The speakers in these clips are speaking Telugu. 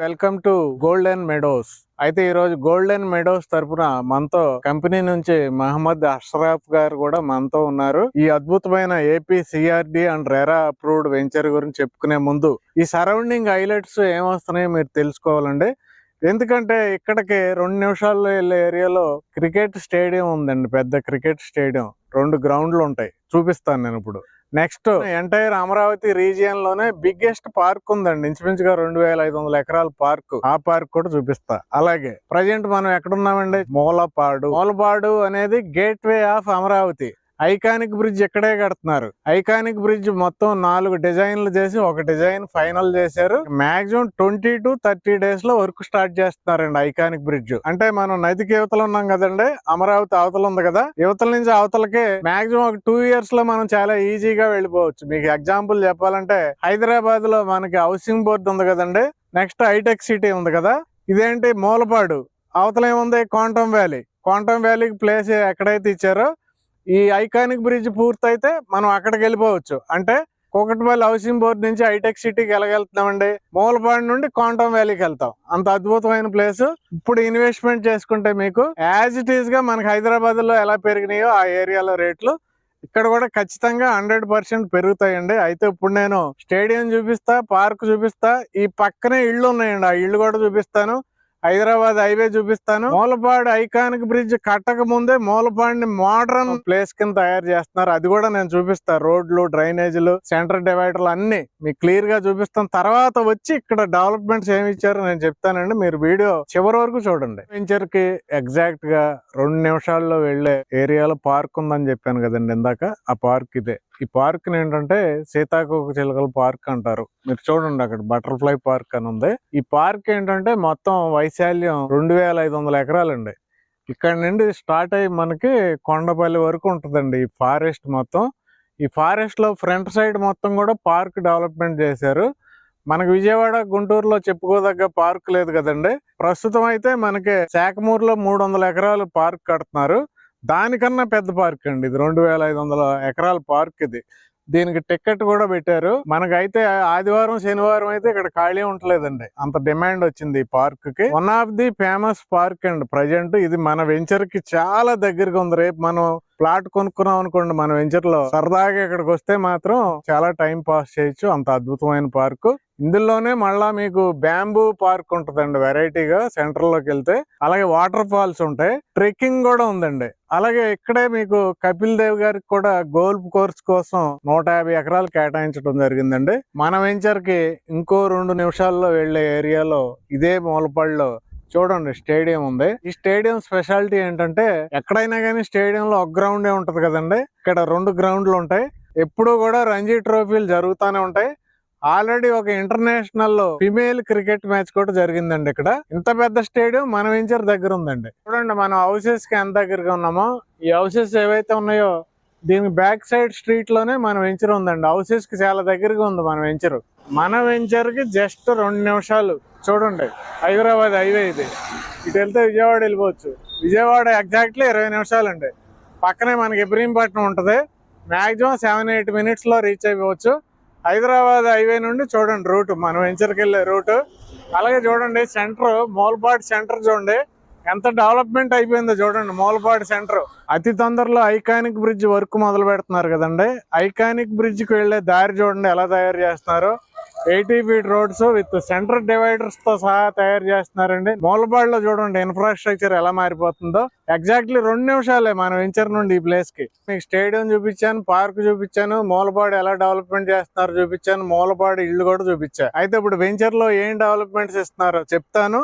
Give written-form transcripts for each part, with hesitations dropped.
Welcome to golden Meadows. అయితే ఈ రోజు గోల్డెన్ మెడోస్ తరపున మనతో కంపెనీ నుంచి మహమ్మద్ అష్రఫ్ గారు కూడా మనతో ఉన్నారు. ఈ అద్భుతమైన AP CRD and RERA approved venture గురించి చెప్పుకునే ముందు ఈ సరౌండింగ్ హైలైట్స్ ఏమొస్తున్నాయో మీరు తెలుసుకోవాలండి. ఎందుకంటే ఇక్కడికి 2 నిమిషాల్లో వెళ్ళే ఏరియాలో క్రికెట్ స్టేడియం ఉందండి. పెద్ద క్రికెట్ స్టేడియం, 2 గ్రౌండ్లు ఉంటాయి. చూపిస్తాను నేను ఇప్పుడు. నెక్స్ట్ ఎంటైర్ అమరావతి రీజియన్ లోనే బిగ్గెస్ట్ పార్క్ ఉందండి, ఇంచుమించుగా 2500 ఎకరాల పార్క్. ఆ పార్క్ కూడా చూపిస్తా. అలాగే ప్రజెంట్ మనం ఎక్కడున్నామండి? మూలపాడు అనేది gate way of Amaravati. Iconic bridge ఇక్కడే కడుతున్నారు. ఐకానిక్ బ్రిడ్జ్ మొత్తం 4 డిజైన్లు చేసి ఒక డిజైన్ ఫైనల్ చేశారు. మాక్సిమం 20 to 30 days లో వర్క్ స్టార్ట్ చేస్తున్నారండి ఐకానిక్ బ్రిడ్జ్. అంటే మనం నదికి యువతలు ఉన్నాం కదండి, అమరావతి అవతల ఉంది కదా, యువతల నుంచి అవతలకి మాక్సిమం ఒక 2 years లో మనం చాలా ఈజీగా వెళ్ళిపోవచ్చు. మీకు ఎగ్జాంపుల్ చెప్పాలంటే హైదరాబాద్ లో మనకి హౌసింగ్ బోర్డు ఉంది కదండి, నెక్స్ట్ హైటెక్ సిటీ ఉంది కదా, ఇదేంటి మూలపాడు. అవతల ఏముంది? క్వాంటమ్ వ్యాలీకి ప్లేస్ ఎక్కడైతే ఇచ్చారో ఈ ఐకానిక్ బ్రిడ్జ్ పూర్తయితే మనం అక్కడికి వెళ్ళిపోవచ్చు. అంటే కూకట్పల్లి హౌసింగ్ బోర్డు నుంచి హైటెక్ సిటీకి వెళ్ళగలుగుతున్నామండి. మూలపాడు నుండి క్వాంటమ్ వ్యాలీకి వెళ్తాం. అంత అద్భుతమైన ప్లేస్. ఇప్పుడు ఇన్వెస్ట్మెంట్ చేసుకుంటే మీకు యాజ్ ఇట్ ఈస్ గా మనకి హైదరాబాద్ లో ఎలా పెరిగినాయో ఆ ఏరియాలో రేట్లు ఇక్కడ కూడా ఖచ్చితంగా 100% పెరుగుతాయండి. అయితే ఇప్పుడు నేను స్టేడియం చూపిస్తా, పార్క్ చూపిస్తా, ఈ పక్కనే ఇళ్ళు ఉన్నాయండి, ఆ ఇళ్ళు కూడా చూపిస్తాను. హైదరాబాద్ హైవే చూపిస్తాను. మూలపాడు ఐకానిక్ బ్రిడ్జ్ కట్టక ముందే మూలపాడుని మోడర్న్ ప్లేస్ కింద తయారు చేస్తున్నారు. అది కూడా నేను చూపిస్తాను. రోడ్లు, డ్రైనేజీలు, సెంటర్ డివైడర్లు అన్ని మీకు క్లియర్ గా చూపిస్తాను. తర్వాత వచ్చి ఇక్కడ డెవలప్మెంట్స్ ఏమి ఇచ్చారో నేను చెప్తానండి. మీరు వీడియో చివరి వరకు చూడండి. వెంచర్ కి ఎగ్జాక్ట్ గా 2 నిమిషాల్లో వెళ్లే ఏరియాలో పార్క్ ఉందని చెప్పాను కదండి ఇందాక. ఆ పార్క్ ఇదే. ఈ పార్క్ ఏంటంటే సీతాకోక చిలుకల పార్క్ అంటారు. మీరు చూడండి, అక్కడ బటర్ఫ్లై పార్క్ అని ఉంది. ఈ పార్క్ ఏంటంటే మొత్తం వైశాల్యం 2500 ఎకరాలండి. ఇక్కడ నుండి స్టార్ట్ అయ్యి మనకి కొండపల్లి వరకు ఉంటుందండి ఈ ఫారెస్ట్ మొత్తం. ఈ ఫారెస్ట్ లో ఫ్రంట్ సైడ్ మొత్తం కూడా పార్క్ డెవలప్మెంట్ చేశారు. మనకి విజయవాడ, గుంటూరులో చెప్పుకోదగ్గ పార్క్ లేదు కదండి. ప్రస్తుతం అయితే మనకి శాఖమూరులో 300 ఎకరాలు పార్క్ కడుతున్నారు. దానికన్నా పెద్ద పార్క్ అండి ఇది. 2500 ఎకరాల పార్క్ ఇది. దీనికి టికెట్ కూడా పెట్టారు. మనకైతే ఆదివారం, శనివారం అయితే ఇక్కడ ఖాళీ ఉంటలేదండి, అంత డిమాండ్ వచ్చింది ఈ పార్క్ కి. One of the famous park అండి ప్రజెంట్. ఇది మన వెంచర్ కి చాలా దగ్గరగా ఉంది. రేపు మనం ప్లాట్ కొనుక్కున్నాం అనుకోండి మన వెంచర్ లో, సరదాగా ఇక్కడికి వస్తే మాత్రం చాలా టైం పాస్ చేయొచ్చు. అంత అద్భుతమైన పార్క్. ఇందులోనే మళ్ళా మీకు బ్యాంబూ పార్క్ ఉంటదండి వెరైటీగా సెంటర్ లోకి వెళ్తే. అలాగే వాటర్ ఫాల్స్ ఉంటాయి, ట్రెక్కింగ్ కూడా ఉందండి. అలాగే ఇక్కడే మీకు కపిల్ దేవ్ గారికి కూడా గోల్ఫ్ కోర్స్ కోసం 150 ఎకరాలు కేటాయించడం జరిగిందండి. మన వెంచర్ కి ఇంకో 2 నిమిషాల్లో వెళ్లే ఏరియాలో ఇదే మూలపాడులో చూడండి స్టేడియం ఉంది. ఈ స్టేడియం స్పెషాలిటీ ఏంటంటే ఎక్కడైనా కానీ స్టేడియంలో ఒక గ్రౌండే ఉంటది కదండి, ఇక్కడ 2 గ్రౌండ్లు ఉంటాయి. ఎప్పుడూ కూడా రంజీ ట్రోఫీలు జరుగుతూనే ఉంటాయి. ఆల్రెడీ ఒక ఇంటర్నేషనల్ ఫిమేల్ క్రికెట్ మ్యాచ్ కూడా జరిగిందండి ఇక్కడ. ఇంత పెద్ద స్టేడియం మన వెంచర్ దగ్గర ఉందండి. చూడండి మనం హౌసెస్ కి ఎంత దగ్గరగా ఉన్నామో. ఈ హౌసెస్ ఏవైతే ఉన్నాయో దీనికి బ్యాక్ సైడ్ స్ట్రీట్ లోనే మన వెంచర్ ఉందండి. హౌసెస్ కి చాలా దగ్గరగా ఉంది మన వెంచర్. మన వెంచర్ కి జస్ట్ 2 నిమిషాలు. చూడండి హైదరాబాద్ హైవే ఇది. ఇటు వెళ్తే విజయవాడ వెళ్ళిపోవచ్చు. విజయవాడ ఎగ్జాక్ట్లీ 20 నిమిషాలు అండి. పక్కనే మనకి ఇబ్రహీంపట్నం ఉంటుంది. మాక్సిమం 7-8 minutes లో రీచ్ అయిపోవచ్చు. హైదరాబాద్ హైవే నుండి చూడండి రూట్, మన వెంచర్కి వెళ్ళే రూట్. అలాగే చూడండి సెంటర్, మూలపాడు సెంటర్ చూడండి ఎంత డెవలప్మెంట్ అయిపోయిందో చూడండి. మూలపాడు సెంటర్ అతి తొందరలో ఐకానిక్ బ్రిడ్జ్ వర్క్ మొదలు పెడుతున్నారు కదండి. ఐకానిక్ బ్రిడ్జ్ కి వెళ్లే దారి చూడండి ఎలా తయారు చేస్తున్నారు. 80 feet roads with centre dividers తో సహా తయారు చేస్తున్నారండి. మూలపాడులో చూడండి ఇన్ఫ్రాస్ట్రక్చర్ ఎలా మారిపోతుందో. ఎగ్జాక్ట్లీ 2 నిమిషాలే మన వెంచర్ నుండి ఈ ప్లేస్ కి. మీకు స్టేడియం చూపించాను, పార్క్ చూపించాను, మూలపాడు ఎలా డెవలప్మెంట్ చేస్తున్నారు చూపించాను, మూలపాడు ఇల్లు కూడా చూపించాను. అయితే ఇప్పుడు వెంచర్ లో ఏం డెవలప్మెంట్స్ ఇస్తున్నారో చెప్తాను.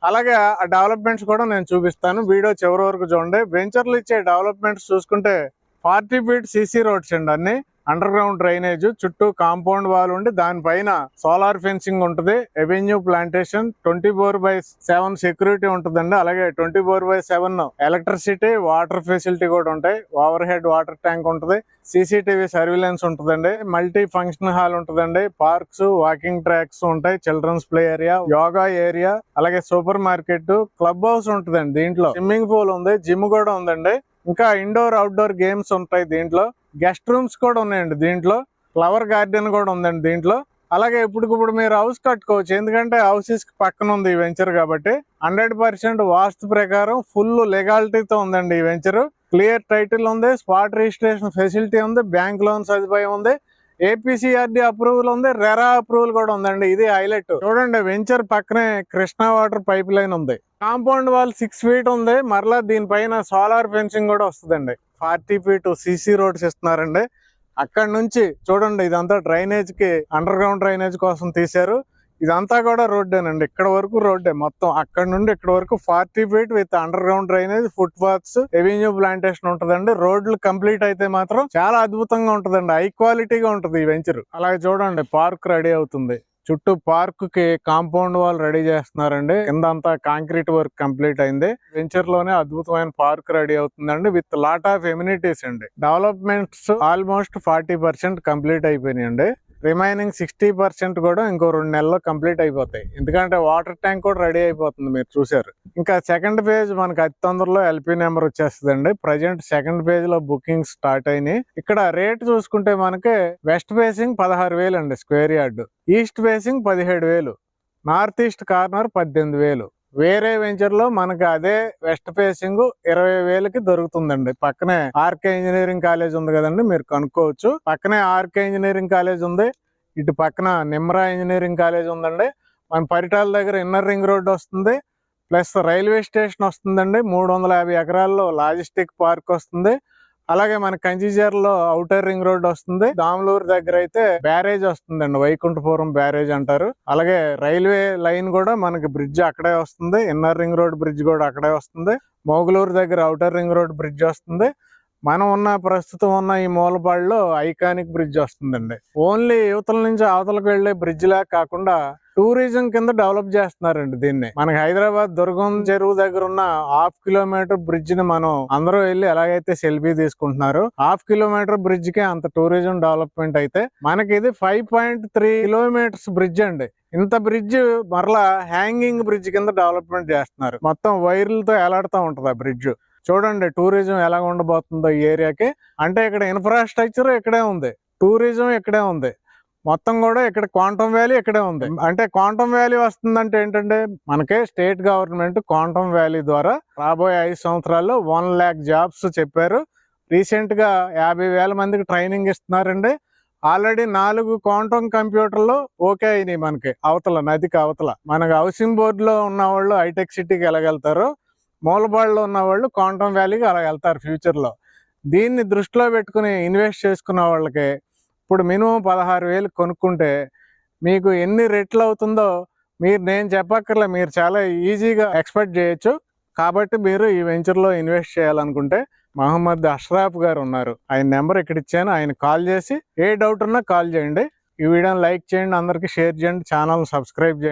అలాగే ఆ డెవలప్మెంట్స్ కూడా నేను చూపిస్తాను. వీడియో చివరి వరకు చూడండి. వెంచర్లు ఇచ్చే డెవలప్మెంట్స్ చూసుకుంటే 40 feet CC రోడ్స్ అండి, అన్ని అండర్ గ్రౌండ్ డ్రైనేజ్, చుట్టూ కాంపౌండ్ వాల్ ఉండి దానిపైన సోలార్ ఫెన్సింగ్ ఉంటుంది. ఎవెన్యూ ప్లాంటేషన్, 24/7 సెక్యూరిటీ ఉంటుందండి. అలాగే 24/7 ఎలక్ట్రిసిటీ, వాటర్ ఫెసిలిటీ కూడా ఉంటాయి. ఓవర్ హెడ్ వాటర్ ట్యాంక్ ఉంటుంది. CCTV సర్విలెన్స్ ఉంటుందండి. మల్టీ ఫంక్షన్ హాల్ ఉంటుందండి. పార్క్స్, వాకింగ్ ట్రాక్స్ ఉంటాయి, children's play area, yoga area, అలాగే సూపర్ మార్కెట్, క్లబ్ హౌస్ ఉంటుందండి. దీంట్లో స్విమ్మింగ్ పూల్ ఉంది, జిమ్ కూడా ఉందండి. ఇంకా ఇండోర్ అవుట్డోర్ గేమ్స్ ఉంటాయి దీంట్లో. గెస్ట్ రూమ్స్ కూడా ఉన్నాయండి దీంట్లో. ఫ్లవర్ గార్డెన్ కూడా ఉందండి దీంట్లో. అలాగే ఇప్పటికిప్పుడు మీరు హౌస్ కట్టుకోవచ్చు, ఎందుకంటే హౌసెస్ కి పక్కన ఉంది ఈ వెంచర్ కాబట్టి. 100% వాస్తు ప్రకారం ఫుల్ లెగాలిటీతో ఉందండి ఈ వెంచర్. క్లియర్ టైటిల్ ఉంది, స్పాట్ రిజిస్ట్రేషన్ ఫెసిలిటీ ఉంది, బ్యాంక్ లోన్ సదుపాయం ఉంది, ఏపీసీఆర్డీ అప్రూవల్ ఉంది, రెరా అప్రూవల్ కూడా ఉందండి. ఇది హైలైట్. చూడండి, వెంచర్ పక్కనే కృష్ణా వాటర్ పైప్ లైన్ ఉంది. కాంపౌండ్ వాల్ 6 feet ఉంది. మరలా దీనిపైన సోలార్ ఫెన్సింగ్ కూడా వస్తుందండి. 40 feet CC రోడ్స్ ఇస్తున్నారండి. అక్కడ నుంచి చూడండి, ఇదంతా డ్రైనేజ్ కి, అండర్ గ్రౌండ్ డ్రైనేజ్ కోసం తీశారు. ఇదంతా కూడా రోడ్డేనండి. ఇక్కడ వరకు రోడ్డే మొత్తం. అక్కడ నుండి ఇక్కడ వరకు 40 feet with under ground drainage, foot paths, avenue plantation ఉంటదండి. రోడ్లు కంప్లీట్ అయితే మాత్రం చాలా అద్భుతంగా ఉంటదండి. హై క్వాలిటీగా ఉంటది ఈ వెంచర్. అలాగే చూడండి, పార్క్ రెడీ అవుతుంది. చుట్టూ పార్క్ కి కాంపౌండ్ వాల్ రెడీ చేస్తున్నారండి. కింద అంతా కాంక్రీట్ వర్క్ కంప్లీట్ అయింది. వెంచర్ లోనే అద్భుతమైన పార్క్ రెడీ అవుతుందండి విత్ లాట్ ఆఫ్ ఎమ్యూనిటీస్ అండి. డెవలప్మెంట్స్ ఆల్మోస్ట్ 40% కంప్లీట్ అయిపోయినాయండి. రిమైనింగ్ 60% కూడా ఇంకో 2 నెలల్లో కంప్లీట్ అయిపోతాయి. ఎందుకంటే వాటర్ ట్యాంక్ కూడా రెడీ అయిపోతుంది, మీరు చూసారు. ఇంకా సెకండ్ ఫేజ్ మనకి అతి తొందరలో LP నెంబర్ వచ్చేస్తుందండి. ప్రజెంట్ సెకండ్ ఫేజ్ లో బుకింగ్ స్టార్ట్ అయినాయి. ఇక్కడ రేట్ చూసుకుంటే మనకి వెస్ట్ ఫేసింగ్ 16,000 అండి square yard, east facing 17,000, north east corner 18,000. వేరే వెంచర్ లో మనకి అదే వెస్ట్ ఫేసింగ్ 20,000కి దొరుకుతుందండి. పక్కనే ఆర్కే ఇంజనీరింగ్ కాలేజ్ ఉంది కదండి, మీరు కనుక్కోవచ్చు. పక్కనే ఆర్కే ఇంజనీరింగ్ కాలేజ్ ఉంది, ఇటు పక్కన నిమ్రా ఇంజనీరింగ్ కాలేజ్ ఉందండి. మన పరిటాల దగ్గర ఇన్నర్ రింగ్ రోడ్ వస్తుంది, ప్లస్ రైల్వే స్టేషన్ వస్తుందండి. 350 ఎకరాల్లో లాజిస్టిక్ పార్క్ వస్తుంది. అలాగే మన కంచిజర్లో ఔటర్ రింగ్ రోడ్ వస్తుంది. దామలూరు దగ్గర అయితే బ్యారేజ్ వస్తుందండి, వైకుంఠపురం బ్యారేజ్ అంటారు. అలాగే రైల్వే లైన్ కూడా మనకి బ్రిడ్జ్ అక్కడే వస్తుంది. ఇన్నర్ రింగ్ రోడ్ బ్రిడ్జ్ కూడా అక్కడే వస్తుంది. మోగులూరు దగ్గర ఔటర్ రింగ్ రోడ్ బ్రిడ్జ్ వస్తుంది. మనం ప్రస్తుతం ఉన్న ఈ మూలపాడులో ఐకానిక్ బ్రిడ్జ్ వస్తుందండి. ఓన్లీ యువతల నుంచి అవతలకు వెళ్లే బ్రిడ్జ్ లా కాకుండా టూరిజం కింద డెవలప్ చేస్తున్నారండి దీన్ని. మనకి హైదరాబాద్ దుర్గం చెరువు దగ్గర ఉన్న 1/2 kilometer బ్రిడ్జ్ ని మనం అందరూ వెళ్ళి ఎలాగైతే సెల్ఫీ తీసుకుంటున్నారు, 1/2 kilometer బ్రిడ్జ్ కి అంత టూరిజం డెవలప్మెంట్ అయితే మనకి ఇది 5.3 kilometers బ్రిడ్జ్ అండి. ఇంత బ్రిడ్జ్ మరలా హ్యాంగింగ్ బ్రిడ్జ్ కింద డెవలప్మెంట్ చేస్తున్నారు. మొత్తం వైర్లతో ఎలాడుతూ ఉంటది ఆ బ్రిడ్జ్. చూడండి టూరిజం ఎలా ఉండబోతుందో ఈ ఏరియాకి. అంటే ఇక్కడ ఇన్ఫ్రాస్ట్రక్చర్ ఇక్కడే ఉంది, టూరిజం ఇక్కడే ఉంది, మొత్తం కూడా ఇక్కడ క్వాంటమ్ వ్యాలీ ఇక్కడే ఉంది. అంటే క్వాంటమ్ వ్యాలీ వస్తుందంటే ఏంటంటే, మనకే స్టేట్ గవర్నమెంట్ క్వాంటమ్ వ్యాలీ ద్వారా రాబోయే 5 సంవత్సరాల్లో 1 lakh jobs చెప్పారు. రీసెంట్ గా 50,000 మందికి ట్రైనింగ్ ఇస్తున్నారండి. ఆల్రెడీ 4 క్వాంటమ్ కంప్యూటర్లు ఓకే అయినాయి మనకి. అవతల నదికి అవతల మనకి హౌసింగ్ బోర్డు లో ఉన్న వాళ్ళు హైటెక్ సిటీకి వెళ్ళగలుగుతారు, మూలబాడులో ఉన్న వాళ్ళు క్వాంటమ్ వ్యాలీకి అలా వెళ్తారు ఫ్యూచర్ లో. దీన్ని దృష్టిలో పెట్టుకుని ఇన్వెస్ట్ చేసుకున్న వాళ్ళకి ఇప్పుడు మినిమం 16,000 కొనుక్కుంటే మీకు ఎన్ని రెట్లు అవుతుందో నేను చెప్పక్కర్లే, మీరు చాలా ఈజీగా ఎక్స్పెక్ట్ చేయొచ్చు. కాబట్టి మీరు ఈ వెంచర్లో ఇన్వెస్ట్ చేయాలనుకుంటే మహమ్మద్ అష్రాఫ్ గారు ఉన్నారు, ఆయన నెంబర్ ఇక్కడ ఇచ్చాను. ఆయన కాల్ చేసి ఏ డౌట్ ఉన్నా కాల్ చేయండి. ఈ వీడియోని లైక్ చేయండి, అందరికీ షేర్ చేయండి, ఛానల్ సబ్స్క్రైబ్ చేయండి.